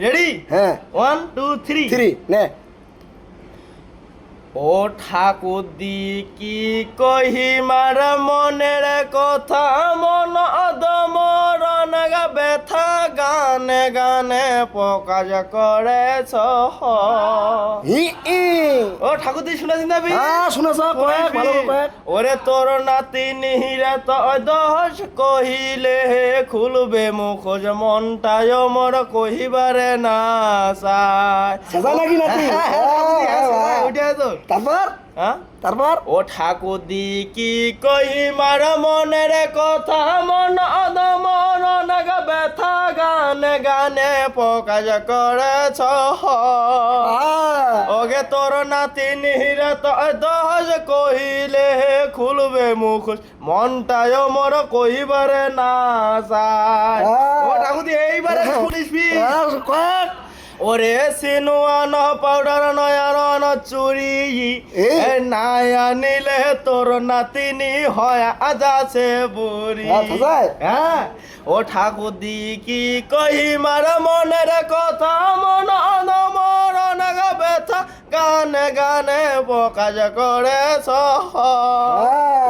Ready? হ্যাঁ 1 2 3 three নে ও ঠাকুর দি কি কহিমার মনের কথা মন অদমরণ ব্যথা গানে গানে প্রকাশ করেছ। ই ই ও ঠাকুর দি শুনেছেন না আপনি? হ্যাঁ শুনেছ কয়েক ভালো করে কয়েক ওরে তোর নাতি নিহিরা তো দশ কহিলে খুলবে মুখোশ মনটায় মোর কহিবারে না চায়। সাজা নাকি নাতি ওইটাই তো। তারপর হ্যাঁ তারপর ও ঠাকুর দি কি কহিমার মনের কথা মন অদমরণ ব্যথা গানে গানে প্রকাশ করেছ। ওগে তোর নাতি নিহিরা তো দশ কহিলে খুলবে মুখোশ মনটায় মোর কহিবারে না চায়। ও ঠাকুর দি এইবারে শুনিস কয়েক ওরে সিনুয়ান পাউডার নয়ারন চুরি নাই আনিলে তোর নাতিনি হয় আজাছে বুড়ি। হ্যাঁ ও ঠাকুর দি কি কহিমার মনের কথা মন অনমরণ ব্যথা গানে গানে প্রকাশ করেছ।